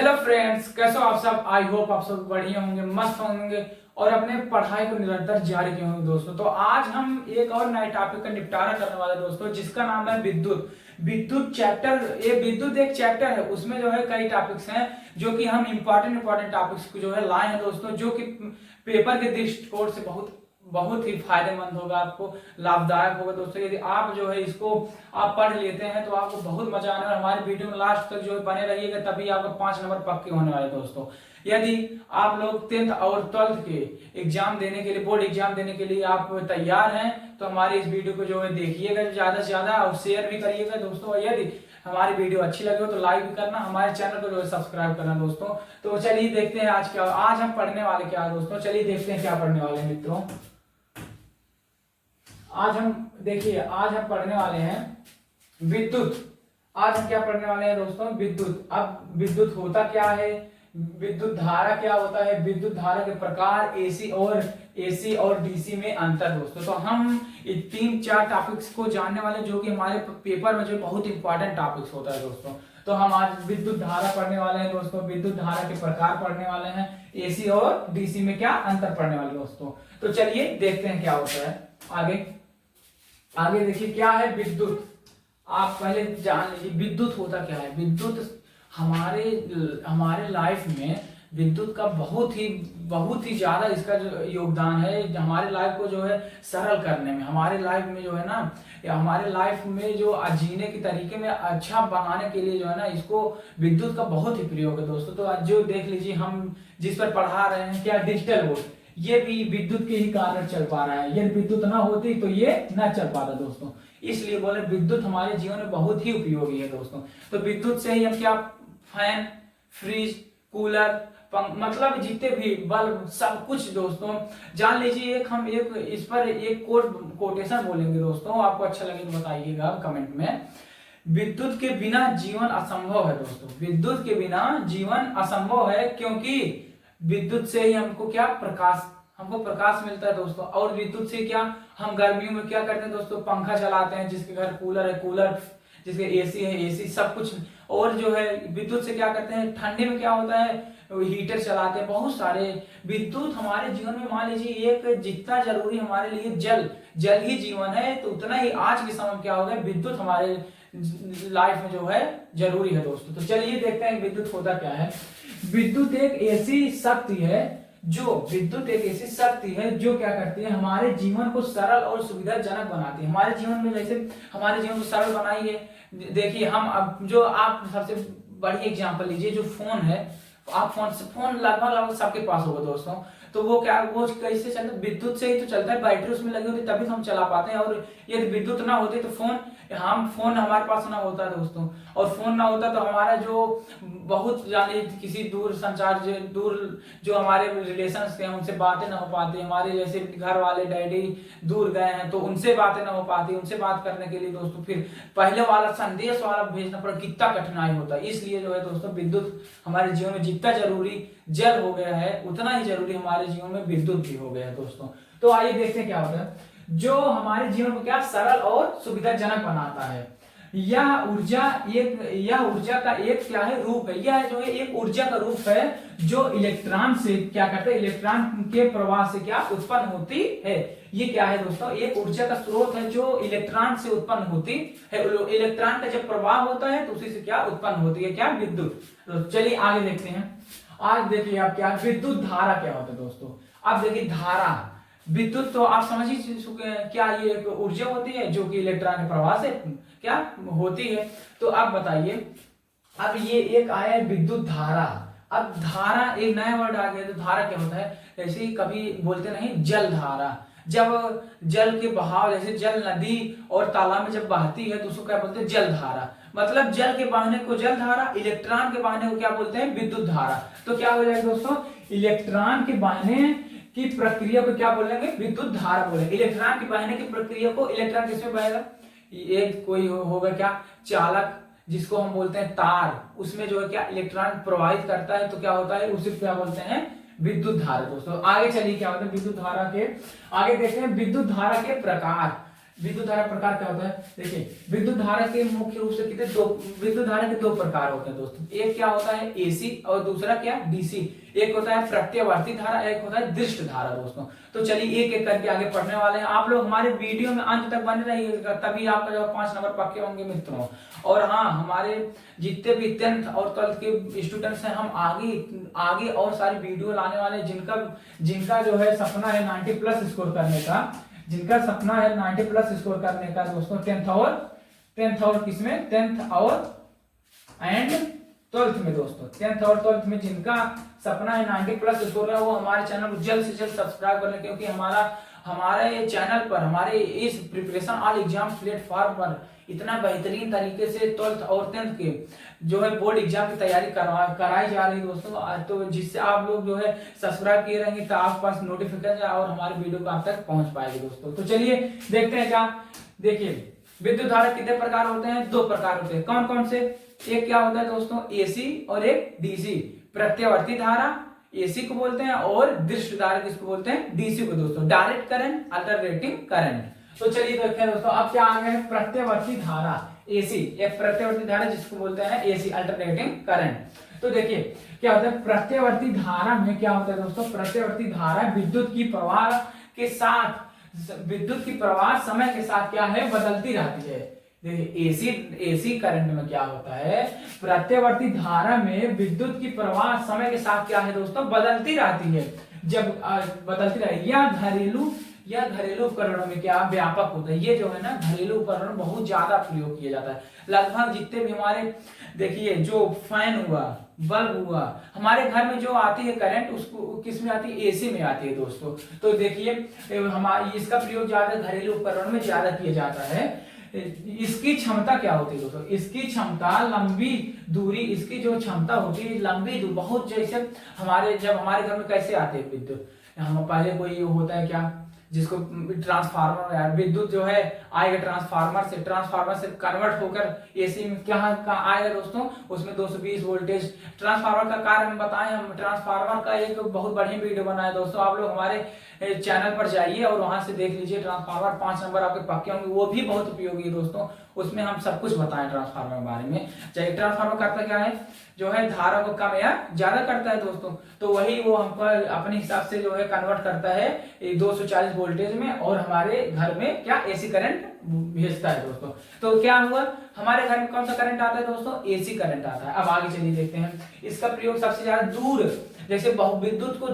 Hello friends, कैसे हो आप सब। आई होप आप सब बढ़िया होंगे, मस्त होंगे और अपने पढ़ाई को निरंतर जारी किए होंगे दोस्तों। तो आज हम एक और नए टॉपिक का निपटारा करने वाले दोस्तों, जिसका नाम है विद्युत। विद्युत चैप्टर, ये विद्युत एक चैप्टर है, उसमें जो है कई टॉपिक्स हैं जो कि हम इंपॉर्टेंट टॉपिक्स को जो है लाए हैं दोस्तों, जो कि पेपर के दृष्टिकोण से बहुत बहुत ही फायदेमंद होगा, आपको लाभदायक होगा दोस्तों। यदि आप जो है इसको आप पढ़ लेते हैं तो आपको बहुत मजा आने वाला। हमारी वीडियो में लास्ट तक जो है बने रहिएगा, तभी आपको 5 नंबर पक्के होने वाले दोस्तों। यदि आप लोग 10th और 12th के एग्जाम देने के लिए, बोर्ड एग्जाम देने के लिए आप तैयार हैं, तो हमारी इस वीडियो को जो है देखिएगा ज्यादा से ज्यादा और शेयर भी करिएगा दोस्तों। यदि हमारी वीडियो अच्छी लगे हो तो लाइक भी करना, हमारे चैनल को जो है सब्सक्राइब करना दोस्तों। तो चलिए देखते हैं आज हम पढ़ने वाले क्या है दोस्तों। चलिए देखते हैं क्या पढ़ने वाले हैं मित्रों। आज हम पढ़ने वाले हैं विद्युत। आज हम क्या पढ़ने वाले हैं दोस्तों, विद्युत। अब विद्युत होता क्या है, विद्युत धारा क्या होता है, विद्युत धारा के प्रकार, एसी और डीसी में अंतर दोस्तों। तो हम 3-4 टॉपिक्स को जानने वाले, जो कि हमारे पेपर में जो बहुत इंपॉर्टेंट टॉपिक्स होता है दोस्तों। तो हम आज विद्युत धारा पढ़ने वाले हैं दोस्तों, विद्युत धारा के प्रकार पढ़ने वाले हैं, एसी और डीसी में क्या अंतर पढ़ने वाले दोस्तों। तो चलिए देखते हैं क्या होता है। आगे देखिए क्या है विद्युत। आप पहले जान लीजिए विद्युत होता क्या है। विद्युत हमारे लाइफ में विद्युत का बहुत ही ज्यादा इसका जो योगदान है हमारे लाइफ को जो है सरल करने में, हमारे लाइफ में जो है ना, हमारे लाइफ में जो जीने के तरीके में अच्छा बनाने के लिए जो है ना, इसको विद्युत का बहुत ही प्रयोग है दोस्तों। तो आज जो देख लीजिए हम जिस पर पढ़ा रहे हैं क्या, डिजिटल बोर्ड, ये भी विद्युत के ही कारण चल पा रहा है। यदि विद्युत ना होती तो ये ना चल पाता दोस्तों। इसलिए बोले विद्युत हमारे जीवन में बहुत ही उपयोगी है दोस्तों। तो विद्युत से ही हम क्या, फैन, फ्रिज, कूलर, मतलब जितने भी बल्ब, सब कुछ दोस्तों जान लीजिए। हम इस पर एक कोटेशन बोलेंगे दोस्तों, आपको अच्छा लगे तो बताइएगा कमेंट में। विद्युत के बिना जीवन असंभव है दोस्तों। विद्युत के बिना जीवन असंभव है, क्योंकि विद्युत से ही हमको क्या, प्रकाश मिलता है दोस्तों। और विद्युत से क्या, हम गर्मियों में क्या करते हैं दोस्तों, पंखा चलाते हैं। जिसके घर कूलर है कूलर, जिसके एसी है एसी, सब कुछ। और जो है विद्युत से क्या करते हैं, ठंडे में क्या होता है, हीटर चलाते हैं, बहुत सारे। विद्युत हमारे जीवन में मान लीजिए एक जितना जरूरी हमारे लिए जल ही जीवन है, तो उतना ही आज के समय क्या हो गया, विद्युत हमारे लाइफ में जो है जरूरी है दोस्तों। तो चलिए देखते हैं विद्युत होता क्या है। विद्युत एक ऐसी शक्ति है जो क्या करती है, हमारे जीवन को सरल और सुविधाजनक बनाती है। हमारे जीवन में जैसे हमारे जीवन को सरल बनाई है। देखिए हम अब जो आप सबसे बड़ी एग्जांपल लीजिए, जो फोन है, आप फोन लगभग सबके पास होगा दोस्तों। तो वो कैसे चलता है, विद्युत से ही तो चलता है। बैटरी उसमें लगी होती है तभी तो हम चला पाते हैं। और यदि विद्युत ना होती तो फोन हमारे पास ना होता दोस्तों। और फोन ना होता तो हमारा जो बहुत जाने किसी दूर संचार जो हमारे रिलेशंस थे उनसे बातें ना हो पाती। हमारे जैसे घर वाले डैडी दूर गए हैं तो उनसे बातें ना हो पाती। उनसे बात करने के लिए दोस्तों फिर पहले वाला संदेश वाला भेजना पड़ा, कितना कठिनाई होता है। इसलिए जो है दोस्तों विद्युत हमारे जीवन में जितना जरूरी जल हो गया है, उतना ही जरूरी हमारे जीवन में विद्युत भी हो गया है दोस्तों। तो आइए देखते हैं क्या होता है जो हमारे जीवन को क्या सरल और सुविधाजनक बनाता है। यह ऊर्जा का एक क्या है, रूप है। यह जो है एक ऊर्जा का रूप है जो इलेक्ट्रॉन से क्या करते हैं, इलेक्ट्रॉन के प्रवाह से क्या उत्पन्न होती है। ये क्या है दोस्तों, एक ऊर्जा का स्रोत है जो इलेक्ट्रॉन से उत्पन्न होती है। इलेक्ट्रॉन का जब प्रवाह होता है तो उसी से क्या उत्पन्न होती है, क्या, विद्युत। तो चलिए आगे देखते हैं। आज देखिए आप क्या, विद्युत धारा क्या होता है दोस्तों। अब देखिए धारा, विद्युत तो आप समझ ही चुके हैं क्या, ये एक ऊर्जा होती है जो कि इलेक्ट्रॉन के प्रवाह से क्या होती है। तो अब बताइए, अब ये एक आया है विद्युत धारा। अब धारा एक नया वर्ड आ गया। तो धारा क्या होता है, जैसे कभी बोलते नहीं जल धारा, जब जल के बहाव, जैसे जल नदी और तालाब में जब बहती है तो उसको क्या बोलते हैं, जल धारा। मतलब जल के बहने को जल धारा, इलेक्ट्रॉन के बहने को क्या बोलते हैं, विद्युत धारा। तो क्या हो जाएगा दोस्तों, इलेक्ट्रॉन के बहने की प्रक्रिया को क्या बोलेंगे, विद्युत धारा बोलेंगे। इलेक्ट्रॉन के बहने की प्रक्रिया को, इलेक्ट्रॉन किसमें बहेगा, एक कोई होगा क्या, चालक, जिसको हम बोलते हैं तार, उसमें जो है क्या इलेक्ट्रॉन प्रवाहित करता है, तो क्या होता है, उसे क्या बोलते हैं, विद्युत धारा दोस्तों। आगे चलिए क्या होता है विद्युत धारा के, आगे देखते हैं विद्युत धारा के प्रकार। विद्युत धारा प्रकार क्या होता है? देखिए विद्युत धारा के मुख्य रूप से कितने दो विद्युत धारा के दो प्रकार होते हैं दोस्तों। एक क्या होता है एसी और दूसरा क्या डीसी। एक होता है प्रत्यावर्ती धारा, एक होता है दृष्ट धारा दोस्तों। तो चलिए एक एक करके आगे पढ़ने वाले हैं। आप लोग हमारे वीडियो में अंत तक बने रहिएगा, तभी आपका जो 5 नंबर पक्के होंगे मित्रों। और हाँ, हमारे जितने भी 10th और 12th के स्टूडेंट्स हैं, हम आगे और सारी वीडियो लाने वाले हैं, जिनका जो है सपना है 90+ स्कोर करने का, जिनका सपना है 90+ स्कोर करने का दोस्तों 10th और किसमें 10th और एंड 12th में दोस्तों। 10th और 12th में जिनका सपना है 90+ स्कोर है, वो हमारे चैनल को जल्द से जल्द सब्सक्राइब कर लें, क्योंकि हमारे चैनल पर, हमारे इस प्रिपरेशन ऑल एग्जाम प्लेटफॉर्म पर इतना बेहतरीन तरीके से 12th और 10th के जो है बोर्ड एग्जाम की तैयारी कराई जा रही है दोस्तों। तो जिससे आप लोग जो है सब्सक्राइब किए रहेंगे तो आपके पास नोटिफिकेशन और हमारे वीडियो को आप तक पहुंच पाएगी दोस्तों। तो चलिए देखते हैं क्या। देखिए विद्युत धारा कितने प्रकार होते हैं? 2 प्रकार होते हैं। कौन कौन से? एक क्या होता है दोस्तों एसी और एक डीसी। प्रत्यावर्ती धारा एसी को बोलते हैं और दृष्ट धारा किसको बोलते हैं? डीसी को दोस्तों। Direct current, alternating current. तो चलिए देखते हैं दोस्तों, अब क्या आ गया है प्रत्यावर्ती धारा एसी। एक प्रत्यावर्ती धारा जिसको बोलते हैं एसी, अल्टरनेटिंग करंट। तो देखिए क्या होता है प्रत्यावर्ती धारा में, क्या होता है दोस्तों? प्रत्यावर्ती धारा विद्युत की प्रवाह समय के साथ क्या है? बदलती रहती है। देखिए एसी करंट में क्या होता है? प्रत्यावर्ती धारा में विद्युत की प्रवाह समय के साथ क्या है दोस्तों? बदलती रहती है। जब बदलती रहे या घरेलू उपकरणों में क्या व्यापक होता है। ये जो है ना घरेलू उपकरण बहुत ज्यादा प्रयोग किया जाता है। लगभग जितने भी हमारे देखिए जो फैन हुआ, बल्ब हुआ, हमारे घर में जो आती है करंट, उसको किस में आती है? एसी में आती है दोस्तों। तो देखिए इसका प्रयोग ज्यादा घरेलू उपकरणों में ज्यादा किया जाता है। इसकी क्षमता क्या होती है दोस्तों? इसकी क्षमता लंबी दूरी, इसकी जो क्षमता होती है लंबी दूरी बहुत, जैसे जब हमारे घर में कैसे आते हैं विद्युत, हम पहले कोई होता है क्या जिसको ट्रांसफार्मर, यार विद्युत जो है आएगा ट्रांसफार्मर से कन्वर्ट होकर एसी में क्या आएगा दोस्तों? उसमें 220 वोल्टेज। ट्रांसफार्मर का कार्य हम बताएं, हम ट्रांसफार्मर का एक बहुत बढ़िया वीडियो बनाए दोस्तों। आप लोग हमारे चैनल पर जाइए और वहां से देख लीजिए। ट्रांसफार्मर 5 नंबर आपके पक्के होंगे, वो भी बहुत उपयोगी है दोस्तों। उसमें हम सब कुछ बताएं ट्रांसफार्मर के बारे में। चाहिए ट्रांसफार्मर करता क्या है? जो है धारा को कम या ज्यादा करता है दोस्तों। तो वही वो हमको अपने हिसाब से जो है कन्वर्ट करता है 240 वोल्टेज में, और हमारे घर में क्या एसी करंट भेजता है दोस्तों। तो क्या हुआ, हमारे घर में कौन सा करंट आता है दोस्तों? एसी करंट आता है। अब आगे चलिए देखते हैं। इसका प्रयोग सबसे ज्यादा दूर, जैसे विद्युत को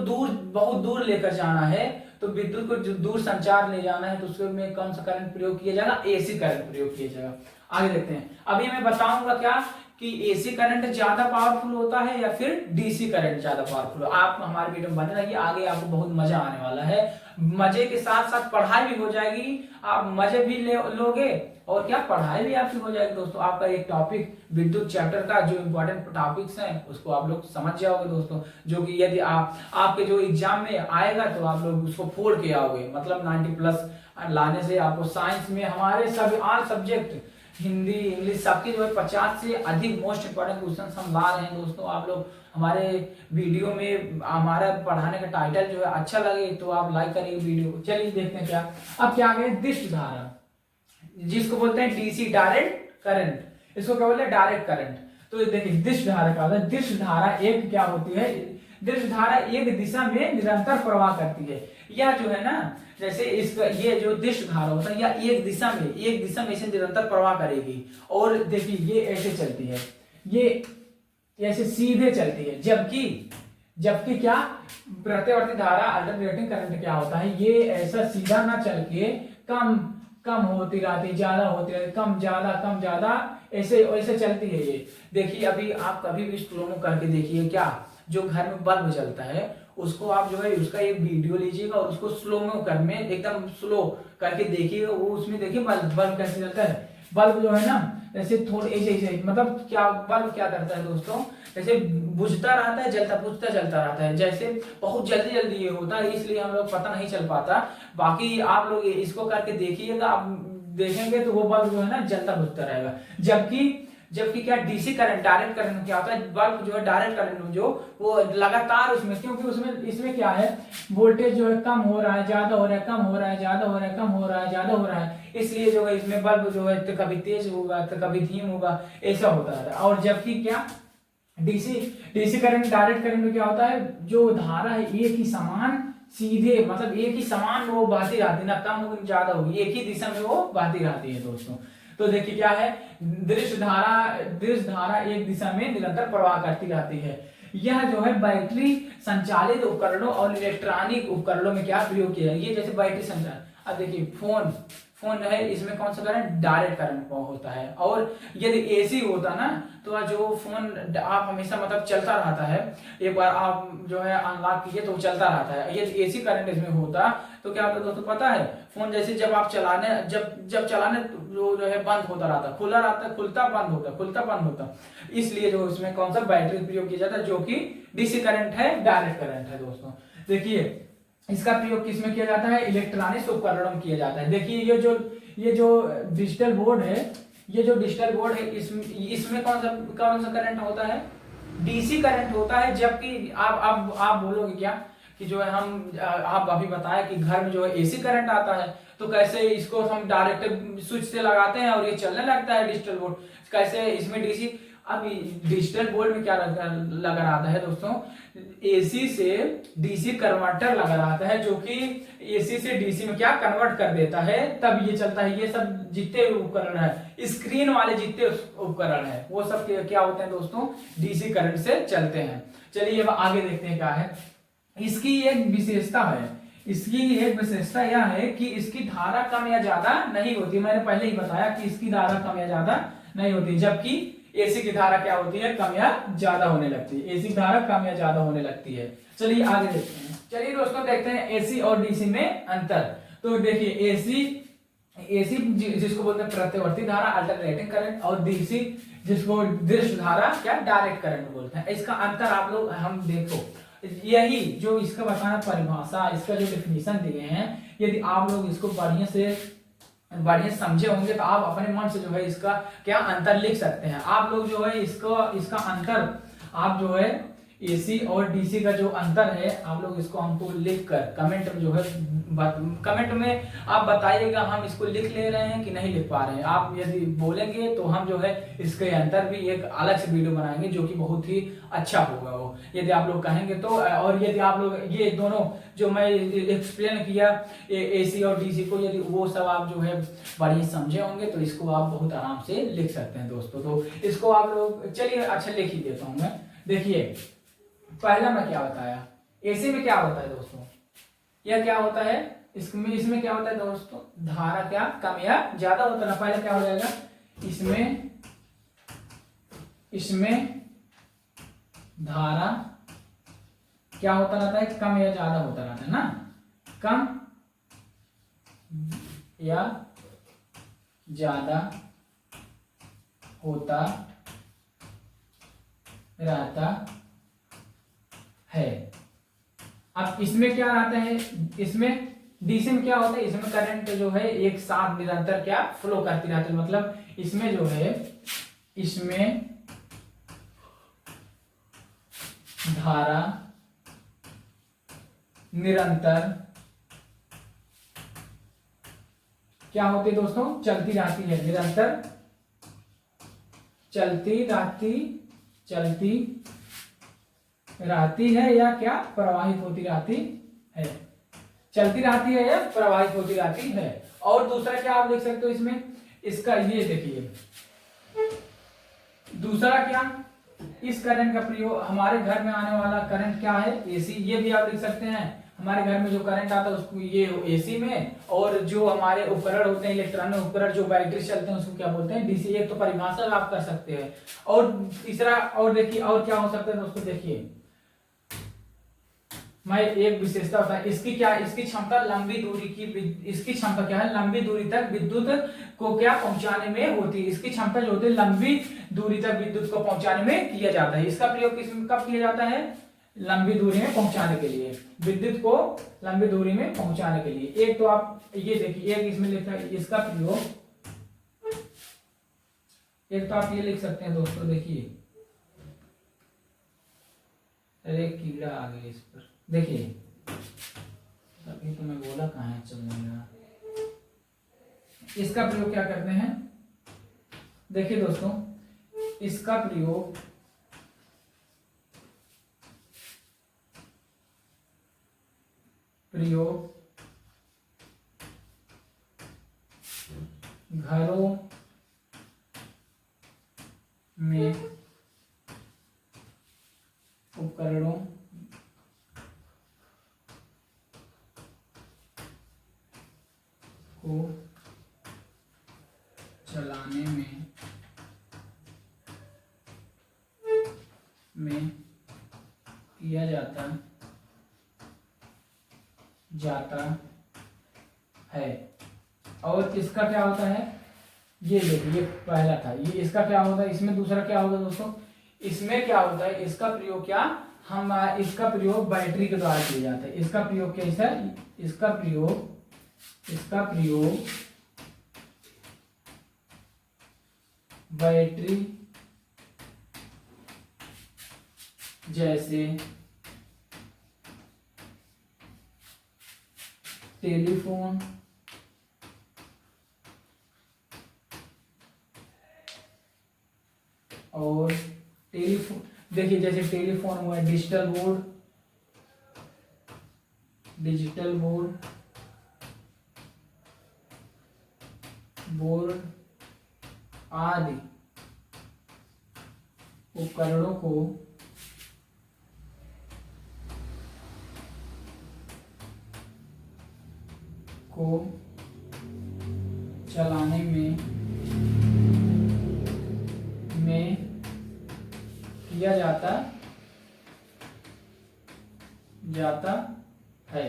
बहुत दूर लेकर जाना है, तो विद्युत को दूर संचार ले जाना है, तो उसमें कौन सा करंट प्रयोग किया जाएगा? एसी करंट प्रयोग किया जाएगा। आगे देखते हैं। अभी मैं बताऊंगा क्या कि एसी करंट ज्यादा पावरफुल होता है या फिर डीसी करंट ज्यादा पावरफुल। आप हमारे वीडियो में बने रहिए, आगे आपको बहुत मजा आने वाला है। मजे के साथ साथ पढ़ाई भी हो जाएगी, आप मजे भी लोगे और क्या पढ़ाई भी आपकी हो जाएगी दोस्तों। आपका एक टॉपिक विद्युत चैप्टर का जो इंपॉर्टेंट टॉपिक्स हैं उसको आप लोग समझ जाओगे दोस्तों, जो कि यदि आपके जो एग्जाम में आएगा तो आप लोग उसको फोड़ के आओगे। मतलब 90+ लाने से आपको साइंस में हमारे सभी ऑल सब्जेक्ट, हिंदी, इंग्लिश, सबकी जो है 50 से अधिक मोस्ट इंपोर्टेंट क्वेश्चन हम ला रहे हैं दोस्तों। आप लोग हमारे वीडियो में हमारा पढ़ाने का टाइटल जो है अच्छा लगे तो आप लाइक करिए वीडियो को। चलिए देखते हैं क्या। अब क्या आ गया? दृष्ट धारा, जिसको बोलते हैं डीसी, डायरेक्ट करंट। इसको क्या बोलते हैं? Direct current. तो देखिए दृष्ट धारा का होता है। दृष्ट धारा एक क्या होती है? दृष्ट धारा एक दिशा में निरंतर प्रवाह करती है। यह जो है ना, जैसे इसका ये जो दृष्ट धारा होता है, यह एक दिशा में ऐसे निरंतर प्रवाह करेगी। और देखिए ये ऐसे चलती है, ये ऐसे सीधे चलती है। जबकि क्या प्रत्यावर्ती धारा, अल्टरनेटिंग करंट क्या होता है? ये ऐसा सीधा ना चल के कम होती रहती, ज्यादा होती रहती, कम ज्यादा ऐसे चलती है ये। देखिए अभी आप कभी भी स्लो में करके देखिए, क्या जो घर में बल्ब जलता है उसको आप जो है उसका एक वीडियो लीजिएगा और उसको स्लो में एकदम स्लो करके देखिएगा। वो उसमें देखिए बल्ब कैसे जलता है। बल्ब जो है ना ऐसे थोड़े ऐसे मतलब क्या बल्ब क्या करता है दोस्तों? जैसे बुझता रहता है, बुझता जलता रहता है। जैसे बहुत जल्दी ये होता है, इसलिए हम लोग पता नहीं चल पाता। बाकी आप लोग इसको करके देखिएगा, आप देखेंगे तो वो बल्ब जो है ना जलता बुझता रहेगा। जबकि क्या डीसी करंट, डायरेक्ट करंट में क्या होता है, बल्ब जो है डायरेक्ट करंट में जो वो लगातार उसमें, क्योंकि उसमें इसमें क्या है, वोल्टेज जो है कम हो रहा है, ज्यादा हो रहा है, कम हो रहा है, ज्यादा हो रहा है, कम हो रहा है, ज्यादा हो रहा है, इसलिए जो है इसमें बल्ब जो है तो कभी तेज होगा तो कभी धीम होगा, ऐसा होता रहता है। और जबकि क्या DC DC current, direct current में क्या होता है, जो धारा है एक ही समान सीधे, मतलब एक ही समान वो बहती रहती है, ना कम होगी ज्यादा होगी, एक ही दिशा में वो बहती रहती है दोस्तों। तो देखिए क्या है, दृश्य धारा एक दिशा में निरंतर प्रवाह करती रहती है। यह जो है बैटरी संचालित उपकरणों और इलेक्ट्रॉनिक उपकरणों में क्या प्रयोग किया है, ये जैसे बैटरी संचालित, अब देखिए फोन है, इसमें कौन सा करंट, डायरेक्ट करंट होता है। और यदि एसी होता ना तो जो फोन आप हमेशा मतलब चलता रहता है, एक बार आप जो है अनलॉक कीजिए तो चलता रहता है। यदि एसी करंट इसमें होता तो क्या होता दोस्तों पता है, फोन जैसे जब आप चलाने जब चलाने जो है बंद होता रहता, खुला रहता, खुलता बंद होता, खुलता बंद होता, इसलिए जो इसमें कौन सा बैटरी प्रयोग किया जाता है, जो कि डीसी करंट है, डायरेक्ट करंट है दोस्तों। देखिए इसका प्रयोग किसमें किया जाता है, इलेक्ट्रॉनिक्स उपकरणों में किया जाता है। देखिए ये जो डिजिटल बोर्ड है, ये जो डिजिटल बोर्ड है, इसमें कौन सा करंट होता है, डीसी करंट होता है। जबकि आप बोलोगे क्या कि जो है आप अभी बताया कि घर में जो है एसी करंट आता है, तो कैसे इसको हम डायरेक्ट स्विच से लगाते हैं और ये चलने लगता है डिजिटल बोर्ड, कैसे इसमें डीसी। अब डिजिटल बोर्ड में क्या लगा रहता है दोस्तों, एसी से डीसी कन्वर्टर लगा रहता है, जो कि एसी से डीसी में क्या कन्वर्ट कर देता है, तब ये चलता है। ये सब जितने उपकरण है, स्क्रीन वाले जितने उपकरण है, वो सब क्या होते हैं दोस्तों, डीसी करंट से चलते हैं। चलिए अब आगे देखते हैं क्या है। इसकी एक विशेषता है, इसकी एक विशेषता यह है कि इसकी धारा कम या ज्यादा नहीं होती। मैंने पहले ही बताया कि इसकी धारा कम या ज्यादा नहीं होती, जबकि एसी की धारा क्या होती है, कम या ज्यादा होने लगती है। एसी की धारा कम या ज्यादा होने लगती है। चलिए आगे देखते हैं। चलिए दोस्तों देखते हैं एसी और डीसी में अंतर। तो देखिए एसी जिसको बोलते हैं प्रतिवर्ती धारा, अल्टरनेटिंग करंट, और डीसी जिसको दृश्य धारा क्या डायरेक्ट करंट बोलते हैं। इसका अंतर आप लोग हम देखो, यही जो इसका बताना परिभाषा, इसका जो डिफिनीशन दिए हैं, यदि आप लोग इसको बढ़िया समझे होंगे तो आप अपने मन से जो है इसका क्या अंतर लिख सकते हैं। आप लोग जो है इसका अंतर आप जो है एसी और डीसी का जो अंतर है, आप लोग इसको हमको लिखकर कमेंट में जो है कमेंट में आप बताइएगा, हम इसको लिख ले रहे हैं कि नहीं लिख पा रहे हैं। आप यदि बोलेंगे तो हम जो है इसके अंतर भी एक अलग से वीडियो बनाएंगे, जो कि बहुत ही अच्छा होगा वो, यदि आप लोग कहेंगे तो। और यदि आप लोग ये दोनों जो मैं एक्सप्लेन किया एसी और डीसी को, यदि वो सब आप जो है बढ़िया समझे होंगे तो इसको आप बहुत आराम से लिख सकते हैं दोस्तों। तो इसको आप लोग चलिए अच्छा लिख ही देता हूं मैं। देखिए पहला मैं क्या बताया, एसी में क्या होता है दोस्तों, यह क्या होता है, इसमें क्या होता है दोस्तों, धारा क्या कम या ज्यादा होता है ना। पहले क्या हो जाएगा, इसमें धारा क्या होता रहता है, कम या ज्यादा होता रहता है ना, कम या ज्यादा होता रहता है। अब इसमें क्या रहता है, इसमें डीसी में क्या होता है, इसमें करंट जो है एक साथ निरंतर क्या फ्लो करती रहती है। मतलब इसमें जो है, इसमें धारा निरंतर क्या होती है दोस्तों, चलती रहती है, निरंतर चलती रहती है या क्या प्रवाहित होती रहती है, चलती रहती है या प्रवाहित होती रहती है। और दूसरा क्या आप देख सकते हो इसमें, इसका ये देखिए दूसरा क्या, इस करंट का प्रयोग हमारे घर में आने वाला करंट क्या है, एसी। ये भी आप लिख सकते हैं, हमारे घर में जो करंट आता है उसको ये एसी में, और जो हमारे उपकरण होते हैं इलेक्ट्रॉनिक उपकरण जो बैटरी चलते हैं उसको क्या बोलते हैं, डीसी। एक तो परिभाषा आप कर सकते हैं। और तीसरा, और देखिए और क्या हो सकता है दोस्तों, देखिए मैं एक विशेषता होता है इसकी, क्या इसकी क्षमता लंबी दूरी की, इसकी क्षमता क्या है, लंबी दूरी तक विद्युत को क्या पहुंचाने में होती है। इसकी क्षमता जो होती है लंबी दूरी तक विद्युत को पहुंचाने में किया जाता है। इसका प्रयोग कब किया जाता है, लंबी दूरी में पहुंचाने के लिए, विद्युत को लंबी दूरी में पहुंचाने के लिए। एक तो आप ये देखिए, एक इसमें लिखा है इसका प्रयोग एक तो आप ये लिख सकते हैं दोस्तों, देखिए, अरे कीड़ा आ गया इस पर, देखिए अभी तो मैं बोला कहाँ है, चल इसका प्रयोग क्या करते हैं, देखिए दोस्तों, इसका प्रयोग घरों में उपकरणों को चलाने में किया जाता है। और इसका क्या होता है, ये देखिए, ये पहला था, ये इसका क्या होता है, इसमें दूसरा क्या होगा दोस्तों, इसमें क्या होता है, इसका प्रयोग क्या, हम इसका प्रयोग बैटरी के द्वारा किया जाता है। इसका प्रयोग कैसा है, इसका प्रयोग बैटरी जैसे टेलीफोन और टेलीफोन, देखिए जैसे टेलीफोन हुआ, डिजिटल बोर्ड आदि उपकरणों को चलाने में किया जाता है।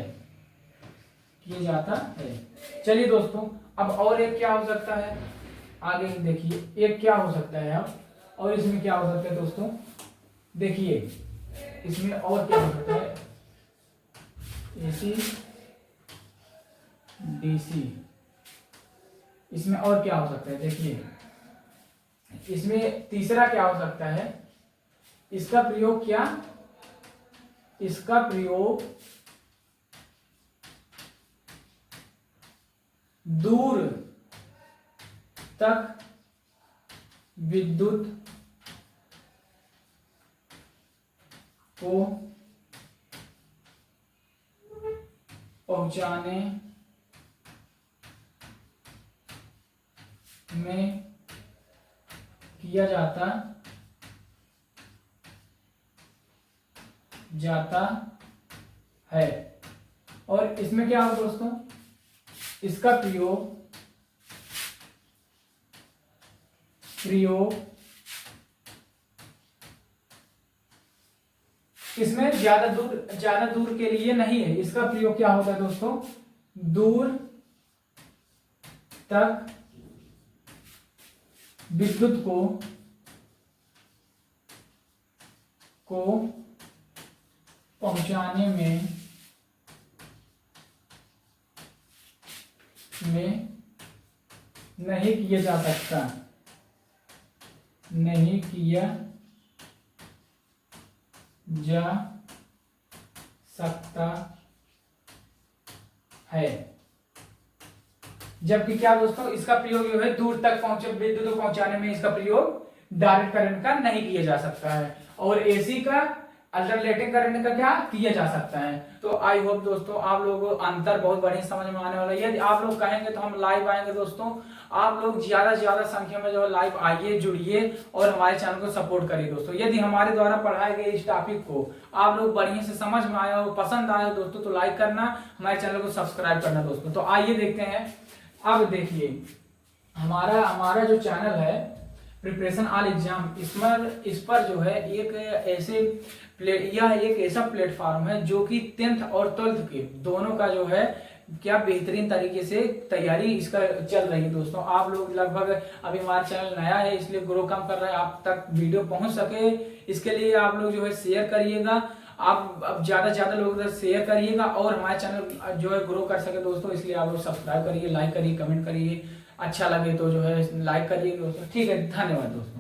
चलिए दोस्तों, अब और एक क्या हो सकता है, आगे देखिए, एक क्या हो सकता है अब, और इसमें क्या हो सकता है दोस्तों, देखिए इसमें और क्या हो सकता है, एसी डीसी, इसमें और क्या हो सकता है, देखिए इसमें तीसरा क्या हो सकता है, इसका प्रयोग क्या, इसका प्रयोग दूर तक विद्युत को पहुंचाने में किया जाता है। और इसमें क्या हो दोस्तों, इसका प्रयोग इसमें ज्यादा दूर के लिए नहीं है। इसका प्रयोग क्या होता है दोस्तों, दूर तक विद्युत को पहुंचाने में नहीं किया जा सकता, नहीं किया जा सकता है। जबकि क्या दोस्तों, इसका प्रयोग जो है दूर तक विद्युत को पहुंचाने में इसका प्रयोग डायरेक्ट करंट का नहीं किया जा सकता है, और एसी का अल्टरनेटिंग करंट का क्या किया जा सकता है। तो आई होप दोस्तों आप लोगों को अंतर बहुत बढ़िया समझ में आने वाला है। यदि आप लोग कहेंगे तो हम लाइव आएंगे दोस्तों, आप लोग ज्यादा से ज्यादा संख्या में जो है लाइव आइए, जुड़िए और हमारे चैनल को सपोर्ट करिए दोस्तों। यदि हमारे द्वारा पढ़ाए गए इस टॉपिक को आप लोग बढ़िया से समझ में आया हो, पसंद आया दोस्तों, तो लाइक करना, हमारे चैनल को सब्सक्राइब करना दोस्तों। तो आइए देखते हैं, अब देखिए हमारा जो चैनल है प्रिपरेशन ऑल एग्जाम, इस पर जो है एक ऐसा प्लेटफॉर्म है जो कि 10th और 12th के दोनों का जो है क्या बेहतरीन तरीके से तैयारी इसका चल रही है दोस्तों। आप लोग लगभग, अभी हमारा चैनल नया है इसलिए ग्रो कम कर रहा है, आप तक वीडियो पहुंच सके इसके लिए आप लोग जो है शेयर करिएगा, आप अब ज्यादा से ज्यादा लोगों से शेयर करिएगा और हमारे चैनल जो है ग्रो कर सके दोस्तों। इसलिए आप लोग सब्सक्राइब करिए, लाइक करिए, कमेंट करिए, अच्छा लगे तो जो है लाइक करिए दोस्तों। ठीक है, धन्यवाद दोस्तों।